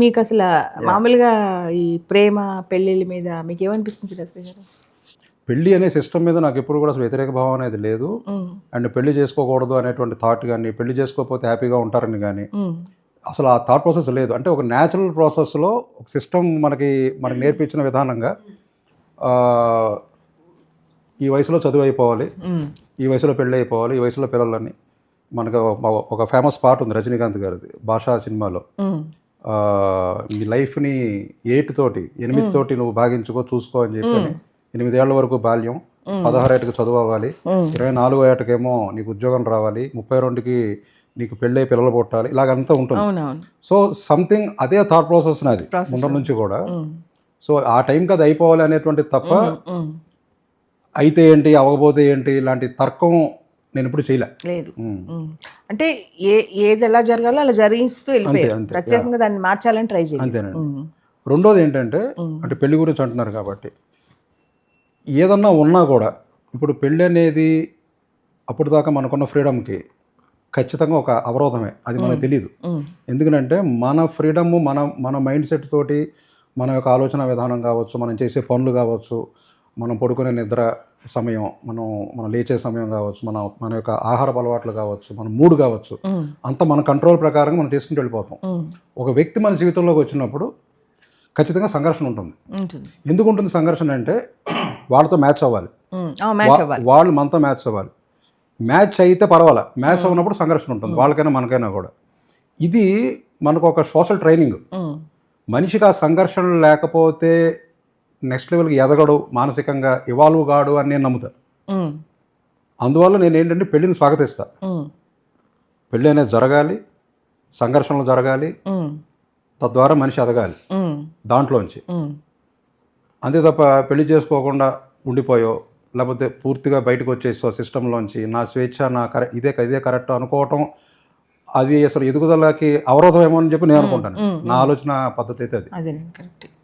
మీకు అసలు మామూలుగా ఈ ప్రేమ పెళ్ళిళ్ళ మీద మీకు ఏమనిపిస్తుంది శ్రీ గారు? పెళ్ళి అనే సిస్టమ్ మీద నాకు ఎప్పుడు కూడా అసలు వ్యతిరేక భావం అనేది లేదు. అండ్ పెళ్లి చేసుకోకూడదు అనేటువంటి థాట్ కానీ, పెళ్లి చేసుకోకపోతే హ్యాపీగా ఉంటారని కానీ అసలు ఆ థాట్ ప్రాసెస్ లేదు. అంటే ఒక న్యాచురల్ ప్రాసెస్లో ఒక సిస్టమ్ మనకి నేర్పించిన విధానంగా ఈ వయసులో చదువు అయిపోవాలి, ఈ వయసులో పెళ్ళి అయిపోవాలి, ఈ వయసులో పిల్లలని. మనకు ఒక ఫేమస్ పాట ఉంది రజనీకాంత్ గారిది భాషా సినిమాలో. నీ లైఫ్ని 8 తోటి నువ్వు భాగించుకో, చూసుకో అని చెప్పి 8 ఏళ్ల వరకు బాల్యం, 16 ఏటకి చదువు అవ్వాలి, 24 ఏటకేమో నీకు ఉద్యోగం రావాలి, 32కి నీకు పెళ్ళై పిల్లలు పుట్టాలి, ఇలాగంతా ఉంటుంది. సో సంథింగ్ అదే థాట్ ప్రాసెస్ నాది ముందర నుంచి కూడా. సో ఆ టైంకి అది అయిపోవాలి అనేటువంటి తప్ప అయితే ఏంటి అవ్వకపోతే ఏంటి ఇలాంటి తర్కం నేను ఇప్పుడు చేయలేదు. అంటే ఏది ఎలా జరగాలో అలా జరిగిస్తూ వెళ్ళిపోయారు, ప్రత్యేకంగా దాన్ని మార్చాలని ట్రై చేయాలి. అంతేనండి. రెండోది ఏంటంటే, అంటే పెళ్లి గురించి అంటున్నారు కాబట్టి, ఏదన్నా ఉన్నా కూడా ఇప్పుడు పెళ్ళి అనేది అప్పుడు దాకా మనకున్న ఫ్రీడమ్కి ఖచ్చితంగా ఒక అవరోధమే, అది మనకు తెలియదు. ఎందుకంటే మన ఫ్రీడమ్, మన మైండ్ సెట్ తోటి, మన యొక్క ఆలోచన విధానం కావచ్చు, మనం చేసే పనులు కావచ్చు, మనం పడుకునే నిద్ర సమయం, మనం లేచే సమయం కావచ్చు, మన యొక్క ఆహార అలవాట్లు కావచ్చు, మన మూడ్ కావచ్చు, అంత మన కంట్రోల్ ప్రకారంగా మనం చేసుకుంటూ వెళ్ళిపోతాం. ఒక వ్యక్తి మన జీవితంలోకి వచ్చినప్పుడు ఖచ్చితంగా సంఘర్షణ ఉంటుంది. ఎందుకు ఉంటుంది సంఘర్షణ అంటే, వాళ్ళతో మ్యాచ్ అవ్వాలి, వాళ్ళు మనతో మ్యాచ్ అవ్వాలి. మ్యాచ్ అయితే పర్వాలా, మ్యాచ్ అవ్వనప్పుడు సంఘర్షణ ఉంటుంది, వాళ్ళకైనా మనకైనా కూడా. ఇది మనకు ఒక సోషల్ ట్రైనింగ్. మనిషికి ఆ సంఘర్షణ లేకపోతే నెక్స్ట్ లెవెల్కి ఎదగడు, మానసికంగా ఇవాల్వ్ కాడు అని నేను నమ్ముతా. అందువల్ల నేను ఏంటంటే పెళ్ళిని స్వాగతిస్తా. పెళ్ళి అనేది జరగాలి, సంఘర్షణలు జరగాలి, తద్వారా మనిషి ఎదగాలి దాంట్లోంచి. అంతే తప్ప పెళ్లి చేసుకోకుండా ఉండిపోయో, లేకపోతే పూర్తిగా బయటకు వచ్చేసి సిస్టంలోంచి నా స్వేచ్ఛ, ఇదే కరెక్ట్ అనుకోవటం, అది అసలు ఎదుగుదలకి అవరోధం ఏమో అని చెప్పి నేను అనుకుంటాను. నా ఆలోచన పద్ధతి అయితే అది.